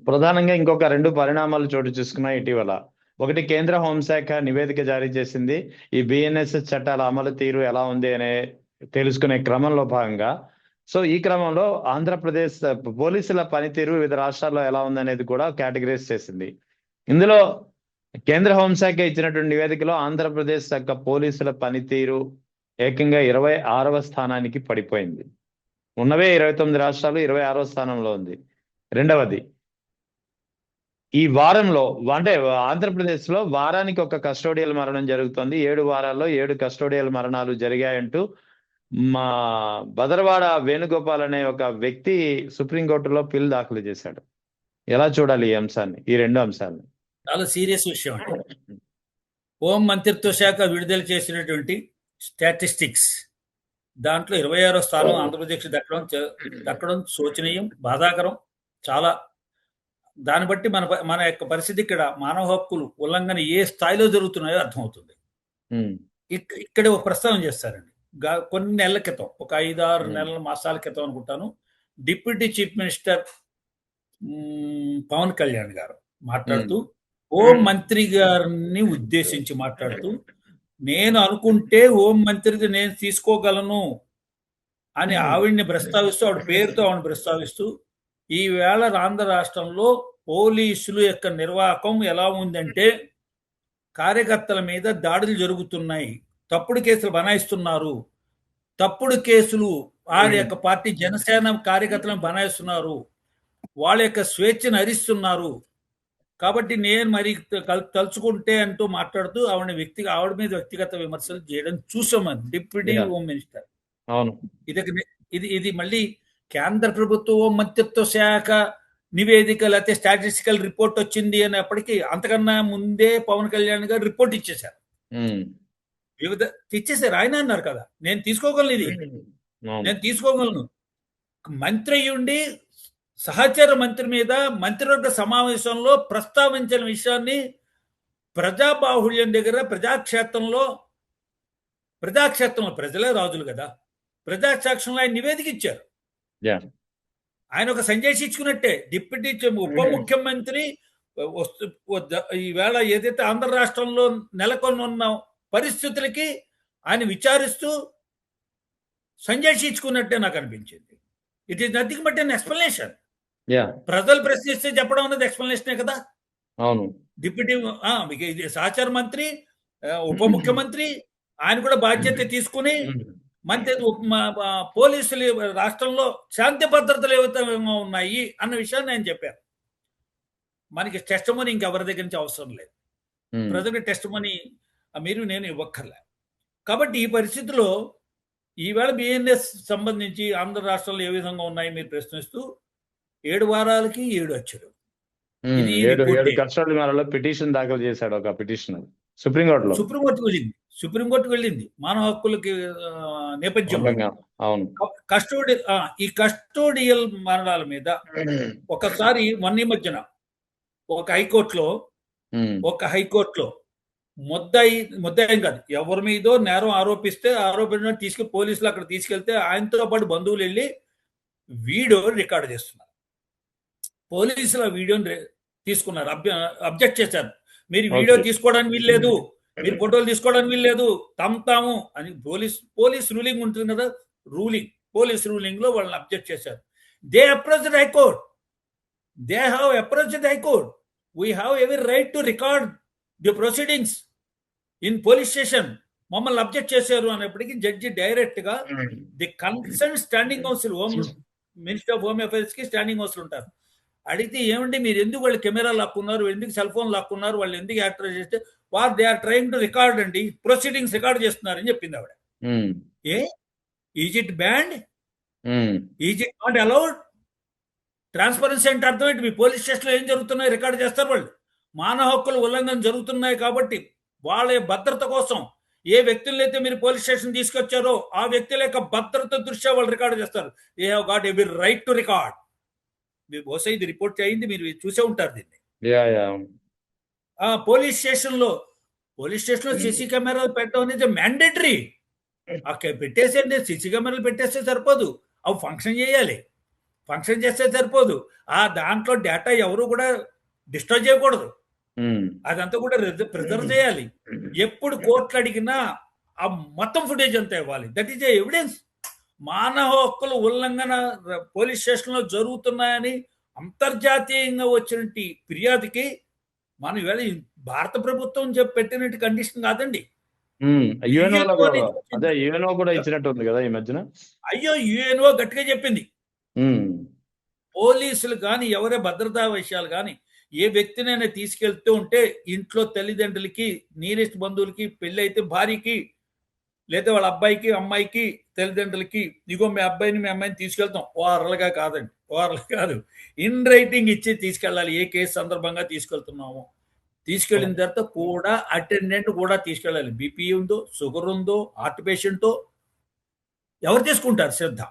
ప్రధానంగా ఇంకొక 2 పరిణామాలు చోటు చేసుకున్నాయి ఇటీవల. ఒకటి, కేంద్ర హోంశాఖ నివేదిక జారీ చేసింది. ఈ బిఎన్ఎస్ఎస్ చట్టాల అమలు తీరు ఎలా ఉంది అనే తెలుసుకునే క్రమంలో భాగంగా. సో ఈ క్రమంలో ఆంధ్రప్రదేశ్ పోలీసుల పనితీరు వివిధ రాష్ట్రాల్లో ఎలా ఉందనేది కూడా కేటగిరైజ్ చేసింది. ఇందులో కేంద్ర హోంశాఖ ఇచ్చినటువంటి నివేదికలో ఆంధ్రప్రదేశ్ యొక్క పోలీసుల పనితీరు ఏకంగా 26వ స్థానానికి పడిపోయింది. ఉన్నవే 29 రాష్ట్రాలు 26వ స్థానంలో ఉంది. రెండవది, ఈ వారంలో అంటే ఆంధ్రప్రదేశ్ లో వారానికి ఒక కస్టోడియల్ మరణం జరుగుతుంది. 7 వారాల్లో 7 కస్టోడియల్ మరణాలు జరిగాయంటూ మా బదరవాడ వేణుగోపాల్ అనే ఒక వ్యక్తి సుప్రీంకోర్టులో పిల్ దాఖలు చేశాడు. ఎలా చూడాలి ఈ అంశాన్ని, ఈ 2 అంశాలను? చాలా సీరియస్ విషయం అండి. హోం మంత్రిత్వ శాఖ విడుదల చేసినటువంటి స్టాటిస్టిక్స్ దాంట్లో 26వ స్థానం ఆంధ్రప్రదేశ్ దక్కడం శోచనీయం, బాధాకరం. చాలా దాన్ని బట్టి మన యొక్క పరిస్థితి ఇక్కడ మానవ హక్కులు ఉల్లంఘన ఏ స్థాయిలో జరుగుతున్నాయో అర్థమవుతుంది. ఇక్కడ ఒక ప్రస్తావన చేస్తారండి. కొన్ని నెలల క్రితం, ఒక 5-6 నెలల మాసాల క్రితం అనుకుంటాను, deputy chief minister Pawan Kalyan garu మాట్లాడుతూ, హోం మంత్రి గారిని ఉద్దేశించి మాట్లాడుతూ, నేను అనుకుంటే హోం మంత్రికి నేను తీసుకోగలను అని ఆవిడ్ని ప్రస్తావిస్తూ, ఆవిడ పేరుతో ఆవిడని ప్రస్తావిస్తూ, ఈవేళ ఆంధ్ర రాష్ట్రంలో పోలీసులు యొక్క నిర్వాహకం ఎలా ఉందంటే, కార్యకర్తల మీద దాడులు జరుగుతున్నాయి, తప్పుడు కేసులు బనాయిస్తున్నారు, తప్పుడు కేసులు వారి యొక్క పార్టీ జనసేన కార్యకర్తలను బనాయిస్తున్నారు, వాళ్ళ యొక్క స్వేచ్ఛను హరిస్తున్నారు. కాబట్టి నేను మరి తలుచుకుంటే అంటూ మాట్లాడుతూ ఆవిడ మీద వ్యక్తిగత విమర్శలు చేయడం చూసామని డిప్యూటీ హోమ్ మినిస్టర్. ఇది మళ్ళీ కేంద్ర ప్రభుత్వ హోం మంత్రిత్వ శాఖ నివేదిక లేకపోతే స్టాటిస్టికల్ రిపోర్ట్ వచ్చింది అనేప్పటికీ అంతకన్నా ముందే పవన్ కళ్యాణ్ గారు రిపోర్ట్ ఇచ్చేశారు. ఇచ్చేసారు. ఆయన అన్నారు కదా, నేను తీసుకోగలను, ఇది నేను తీసుకోగలను. మంత్రి అయ్యుండి సహచర మంత్రి మీద మంత్రివర్గ సమావేశంలో ప్రస్తావించిన విషయాన్ని ప్రజాబాహుళ్యం దగ్గర ప్రజాక్షేత్రంలో ప్రజలే రాజులు కదా, ప్రజాక్షేత్రంలో ఆయన నివేదిక ఇచ్చారు. ఆయన ఒక సంజయ్ ఇచ్చుకున్నట్టే. డిప్యూటీ ఉప ముఖ్యమంత్రి ఈవేళ ఏదైతే ఆంధ్ర రాష్ట్రంలో నెలకొని ఉన్న పరిస్థితులకి ఆయన విచారిస్తూ సంజయ్ ఇచ్చుకున్నట్టే నాకు అనిపించింది. It is nothing but an explanation. ప్రజలు ప్రశ్నిస్తే చెప్పడం అనేది ఎక్స్ప్లెనేషనే కదా. అవును. డిప్యూటీ సహచార మంత్రి, ఉప ముఖ్యమంత్రి, ఆయన కూడా బాధ్యత తీసుకుని మంత్రి పోలీసులు రాష్ట్రంలో శాంతి భద్రతలు ఏవైతే ఉన్నాయి అన్న విషయాన్ని ఆయన చెప్పారు. మనకి టెస్ట్ మనీ ఇంకెవరి దగ్గర నుంచి అవసరం లేదు. ప్రజలకు టెస్ట్ మనీ మీరు నేను ఇవ్వక్కర్లే. కాబట్టి ఈ పరిస్థితిలో ఈవేళ బిఎన్ఎస్ సంబంధించి ఆంధ్ర రాష్ట్రంలో ఏ విధంగా ఉన్నాయి మీరు ప్రశ్నిస్తూ 7 వారాలకి 7 అచ్చులు. 7 కస్టోడియల్ పిటిషన్ దాఖలు చేశాడు ఒక పిటిషనర్ సుప్రీంకోర్టుకు వెళ్ళింది మానవ హక్కులకి నేపథ్యం. ఈ కస్టోడియల్ మరణాల మీద ఒకసారి మొన్న మధ్యన ఒక హైకోర్టులో ముద్దాయి కాదు, ఎవరి మీదో నేరం ఆరోపించిన తీసుకెళ్లి పోలీసులు అక్కడ తీసుకెళ్తే ఆయనతో పాటు బంధువులు వెళ్ళి వీడియో రికార్డు చేస్తున్నారు. పోలీసులు ఆ వీడియోని తీసుకున్నారు, అబ్జెక్ట్ చేశారు. మీరు వీడియో తీసుకోవడానికి వీల్లేదు, మీరు ఫోటోలు తీసుకోవడానికి వీల్లేదు, తాము అని పోలీస్ రూలింగ్ ఉంటుంది కదా, పోలీస్ రూలింగ్ లో వాళ్ళని అబ్జెక్ట్ చేశారు. They approached high court. We have every right to record the proceedings in police station. మమ్మల్ని అబ్జెక్ట్ చేశారు అనేప్పటికీ జడ్జి డైరెక్ట్ గా the concern standing council, minister of home affairs కి స్టాండింగ్ కౌన్సిల్ ఉంటారు. అడిగితే ఏమండి మీరు ఎందుకు వాళ్ళు కెమెరా లాక్కున్నారు, ఎందుకు సెల్ ఫోన్ లాక్కున్నారు, వాళ్ళు ఎందుకు యాక్టర్ చేస్తే they are trying to record అండి, ప్రొసీడింగ్స్ రికార్డ్ చేస్తున్నారని చెప్పింది ఆవిడ. Is it banned? Is it not allowed? Transparency అంటే అర్థం ఏంటి? మీ పోలీస్ స్టేషన్లో ఏం జరుగుతున్నాయో రికార్డ్ చేస్తారు వాళ్ళు. మానవ హక్కుల ఉల్లంఘన జరుగుతున్నాయి కాబట్టి వాళ్ళ భద్రత కోసం ఏ వ్యక్తులైతే మీరు పోలీస్ స్టేషన్ తీసుకొచ్చారో ఆ వ్యక్తుల యొక్క భద్రత దృష్ట్యా వాళ్ళు రికార్డు చేస్తారు. They have got every right to record. మీరు బహుశా ఇది రిపోర్ట్ అయింది, మీరు చూసే ఉంటారు దీన్ని. పోలీస్ స్టేషన్లో సీసీ కెమెరాలు పెట్టడం అనేది మ్యాండేటరీ. పెట్టేసేయండి, సీసీ కెమెరాలు పెట్టేస్తే సరిపోదు, అవి ఫంక్షన్ చేయాలి. ఫంక్షన్ చేస్తే సరిపోదు. ఆ దాంట్లో డేటా ఎవరు కూడా డిస్ట్రాయ్ చేయకూడదు. అదంతా కూడా ప్రిజర్వ్ చేయాలి. ఎప్పుడు కోర్టులు అడిగినా ఆ మొత్తం ఫుటేజ్ అంతా ఇవ్వాలి. That is evidence. మానవ హక్కుల ఉల్లంఘన పోలీస్ స్టేషన్లో జరుగుతున్నాయని అంతర్జాతీయంగా వచ్చినట్టు ఫిర్యాదుకి మనం ఇవాళ భారత ప్రభుత్వం పెట్టినట్టు కండిషన్ కాదండి. యుఎన్ఓలో UNO కూడా నుంచి అదే యుఎన్ఓ కూడా ఇచ్చినట్టు ఉంది కదా ఈ మధ్యన. అయ్యో UNO గట్టిగా చెప్పింది. పోలీసులు కానీ ఎవరే భద్రతా విషయాలు కానీ ఏ వ్యక్తినైనా తీసుకెళ్తూ ఉంటే ఇంట్లో తల్లిదండ్రులకి, నీరెస్ట్ బంధువులకి, పెళ్ళి అయితే భార్యకి, లేదా వాళ్ళ అబ్బాయికి, అమ్మాయికి, తల్లిదండ్రులకి, ఇగో మీ అబ్బాయిని మీ అమ్మాయిని తీసుకెళ్తాం. ఓరల్గా కాదండి, ఓరల్ కాదు, ఇన్ రైటింగ్ ఇచ్చి తీసుకెళ్ళాలి. ఏ కేసు సందర్భంగా తీసుకెళ్తున్నాము, తీసుకెళ్ళిన తర్వాత కూడా అటెండెంట్ కూడా తీసుకెళ్ళాలి. బీపీ ఉందో, షుగర్ ఉందో, హార్ట్ పేషెంటో ఎవరు తీసుకుంటారు శ్రద్ధ?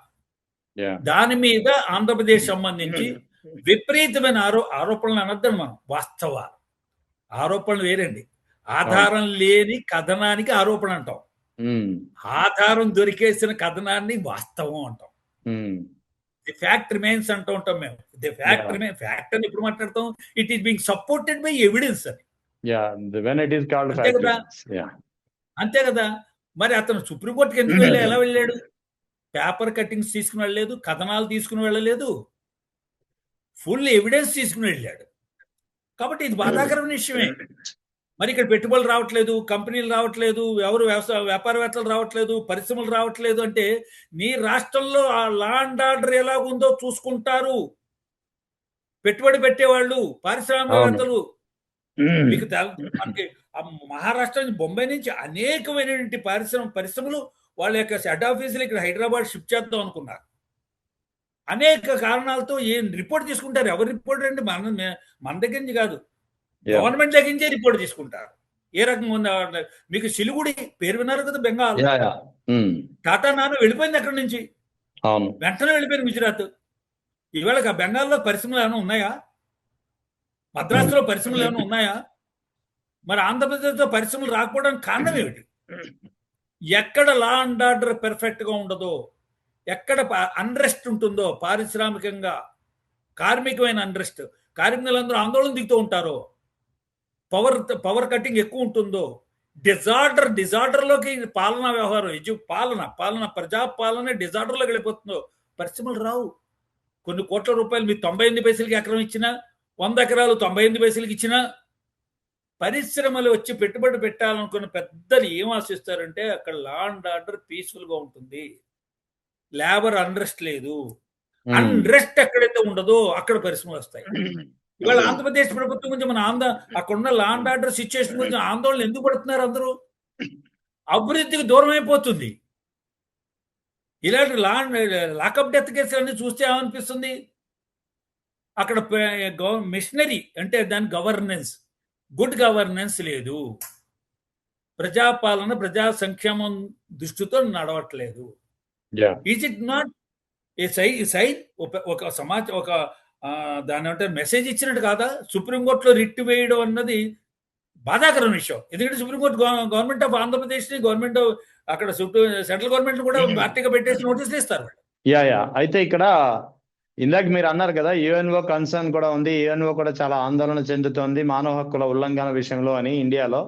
దాని మీద ఆంధ్రప్రదేశ్ సంబంధించి విపరీతమైన ఆరోపణలు అనొద్దండి మనం, వాస్తవ ఆరోపణలు వేరండి. ఆధారం లేని కథనానికి ఆరోపణ అంటాం, ఆధారం దొరికేసిన కథనాన్ని వాస్తవం అంటాం. ది ఫ్యాక్ట్ రిమైన్స్ అంటూ ఉంటాం మేము. ది ఫ్యాక్ట్ రిమైన్, ఫ్యాక్ట్ అని ఇప్పుడు మాట్లాడతాం, it is being supported by evidence అని. అంతే కదా. మరి అతను సుప్రీంకోర్టుకి ఎందుకు ఎలా వెళ్ళాడు? పేపర్ కట్టింగ్స్ తీసుకుని వెళ్ళలేదు, కథనాలు తీసుకుని వెళ్ళలేదు, ఫుల్ ఎవిడెన్స్ తీసుకుని వెళ్ళాడు. కాబట్టి ఇది బాధాకరమైన విషయమే. మరి ఇక్కడ పెట్టుబడులు రావట్లేదు, కంపెనీలు రావట్లేదు, ఎవరు వ్యాపారవేత్తలు రావట్లేదు, పరిశ్రమలు రావట్లేదు అంటే నీ రాష్ట్రంలో ఆ లా అండ్ ఆర్డర్ ఎలాగుందో చూసుకుంటారు పెట్టుబడి పెట్టేవాళ్ళు, పారిశ్రామికవేత్తలు. మీకు మనకి మహారాష్ట్ర నుంచి, బొంబాయి నుంచి అనేకమైనటువంటి పరిశ్రమలు వాళ్ళ యొక్క హెడ్ ఆఫీసులు ఇక్కడ హైదరాబాద్ షిఫ్ట్ చేద్దాం అనుకున్నారు. అనేక కారణాలతో ఏం రిపోర్ట్ తీసుకుంటారు. ఎవరు రిపోర్ట్ అండి? మన దగ్గర నుంచి కాదు, గవర్నమెంట్ దగ్గర నుంచే రిపోర్ట్ తీసుకుంటారు. ఏ రకంగా ఉంది మీకు సిలిగుడి పేరు విన్నారు కదా, బెంగాల్. టాటా నానో వెళ్ళిపోయింది అక్కడి నుంచి, వెంటనే వెళ్ళిపోయింది గుజరాత్. ఇవాళ బెంగాల్లో పరిశ్రమలు ఏమైనా ఉన్నాయా? మద్రాసులో పరిశ్రమలు ఏమైనా ఉన్నాయా? మరి ఆంధ్రప్రదేశ్లో పరిశ్రమలు రాకపోవడానికి కారణం ఏమిటి? ఎక్కడ లా అండ్ ఆర్డర్ పెర్ఫెక్ట్ గా ఉండదో, ఎక్కడ అన్రెస్ట్ ఉంటుందో, పారిశ్రామికంగా కార్మికమైన అన్రెస్ట్, కార్మికులందరూ ఆందోళన దిగుతూ ఉంటారో, పవర్ కటింగ్ ఎక్కువ ఉంటుందో, డిజార్డర్లోకి పాలనా వ్యవహారం, పాలన ప్రజాపాలన డిజార్డర్లోకి వెళ్ళిపోతుందో పరిశ్రమలు రావు. కొన్ని కోట్ల రూపాయలు మీరు 98 పైసలకి ఎకరం ఇచ్చినా, 100 ఎకరాలు 98 పైసలకి ఇచ్చినా, పరిశ్రమలు వచ్చి పెట్టుబడి పెట్టాలనుకున్న పెద్దలు ఏం ఆశిస్తారంటే అక్కడ లా అండ్ ఆర్డర్ పీస్ఫుల్ గా ఉంటుంది, లేబర్ అన్రెస్ట్ లేదు. అన్రెస్ట్ ఎక్కడైతే ఉండదో అక్కడ పరిశ్రమలు వస్తాయి. ఇవాళ ఆంధ్రప్రదేశ్ ప్రభుత్వం గురించి మన అక్కడున్న లా అండ్ ఆర్డర్ సిచ్యువేషన్ గురించి ఆందోళన ఎందుకు పడుతున్నారు అందరూ? అభివృద్ధికి దూరం అయిపోతుంది. ఇలాంటి లాకప్ డెత్ కేసులన్నీ చూస్తే ఏమనిపిస్తుంది? అక్కడ మిషనరీ అంటే దాని గవర్నెన్స్, గుడ్ గవర్నెన్స్ లేదు, ప్రజాపాలన ప్రజా సంక్షేమం దృష్టితో నడవట్లేదు. Is it not a sign? ఒక దాని అంటే మెసేజ్ ఇచ్చినట్టు కాదా? సుప్రీంకోర్టులో రిట్ వేయడం అన్నది బాధాకరమైన విషయం. ఎందుకంటే సుప్రీంకోర్టు గవర్నమెంట్ ఆఫ్ ఆంధ్రప్రదేశ్ ని, గవర్నమెంట్ అక్కడ సెంట్రల్ గవర్నమెంట్ కూడా పార్టీగా పెట్టేసి నోటీసులు ఇస్తారు. అయితే ఇక్కడ ఇందాక మీరు అన్నారు కదా, యుఎన్ఓ కన్సర్న్ కూడా ఉంది, యుఎన్ఓ కూడా చాలా ఆందోళన చెందుతోంది మానవ హక్కుల ఉల్లంఘన విషయంలో అని ఇండియాలో.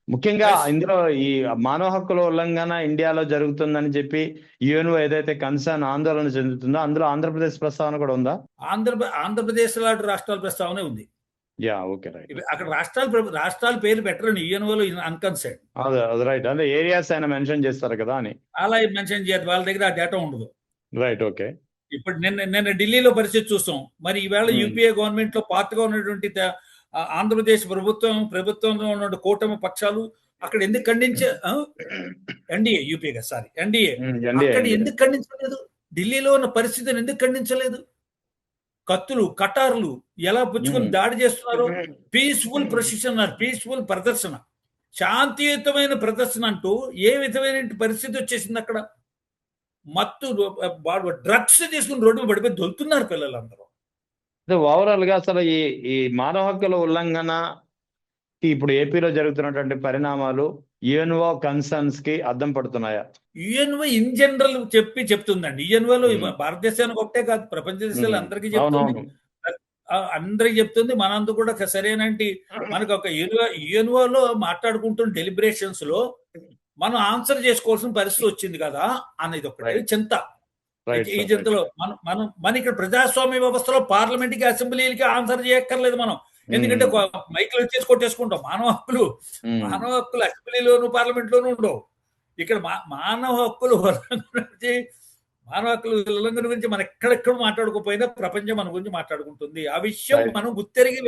ముఖ్యంగా ఇందులో ఈ మానవ హక్కుల ఉల్లంఘన ఇండియాలో జరుగుతుందని చెప్పి యుఎన్ఓ ఏదైతే కన్సర్న్ ఆందోళన చెందుతుందో అందులో ఆంధ్రప్రదేశ్ ప్రస్తావన కూడా ఉందా? ఆంధ్రప్రదేశ్ లాంటి రాష్ట్రాల ప్రస్తావన ఉంది. Okay, right. అక్కడ రాష్ట్రాల పేరు పెట్టరండి యుఎన్ఓలో, అన్కన్సర్న్. అదే రైట్, అదే ఏరియాస్ ఆయన మెన్షన్ చేస్తారు కదా అని. అలా మెన్షన్ చేయరు, వాళ్ళ దగ్గర ఆ డేటా ఉండదు. Right, okay. ఇప్పుడు నిన్న ఢిల్లీలో పరిస్థితి చూస్తాం. మరి ఈవేళ యూపీఏ గవర్నమెంట్ లో పార్ట్గా ఉన్నటువంటి ఆంధ్రప్రదేశ్ ప్రభుత్వంలో ఉన్న కూటమి పక్షాలు అక్కడ ఎందుకు ఎన్డీఏ అక్కడ ఎందుకు ఖండించలేదు? ఢిల్లీలో ఉన్న పరిస్థితిని ఎందుకు ఖండించలేదు? కత్తులు, కటార్లు ఎలా పుచ్చుకొని దాడి చేస్తున్నారో, పీస్ఫుల్ ప్రొసెషన్ అన్నారు, పీస్ఫుల్ ప్రదర్శన, శాంతియుతమైన ప్రదర్శన అంటూ ఏ విధమైన పరిస్థితి వచ్చేసింది అక్కడ? మత్తు డ్రగ్స్ తీసుకుని రోడ్డు పడిపోయి దొరుకుతున్నారు పిల్లలందరూ. ఓవరాల్ గా అసలు ఈ మానవ హక్కుల ఉల్లంఘన ఇప్పుడు ఏపీలో జరుగుతున్నటువంటి పరిణామాలు యుఎన్ఓ కన్సర్న్స్ కి అద్దం పడుతున్నాయా? యుఎన్ఓ ఇన్ జనరల్ చెప్తుందండి. యుఎన్ఓలో ఉమ్. భారతదేశానికి ఒకటే కాదు, ప్రపంచ దేశాలు అందరికీ చెప్తుంది. అవునవును. అందరికి చెప్తుంది. మనందు కూడా సరైనటి మనకు ఒక యుఎన్ఓలో మాట్లాడుకుంటున్న డెలిబరేషన్స్ లో మనం ఆన్సర్ చేసుకోవాల్సిన పరిస్థితి వచ్చింది కదా అనేది ఒకటి Right. చింత. రైట్ ఈ చింతలో మన ఇక్కడ ప్రజాస్వామ్య వ్యవస్థలో పార్లమెంట్ కి అసెంబ్లీలకి ఆన్సర్ చేయక్కర్లేదు మనం. ఎందుకంటే మైకులు వచ్చేసి కొట్టేసుకుంటాం. మానవ హక్కులు అసెంబ్లీలోను పార్లమెంట్ లోనూ ఉండవు. ఇక్కడ మానవ హక్కులు ఉల్లంఘన గురించి మనం ఎక్కడెక్కడ మాట్లాడుకోపోయినా ప్రపంచం మన గురించి మాట్లాడుకుంటుంది. ఆ విషయం Right. మనం గుర్తెరిగి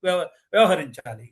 వ్యవహరించాలి.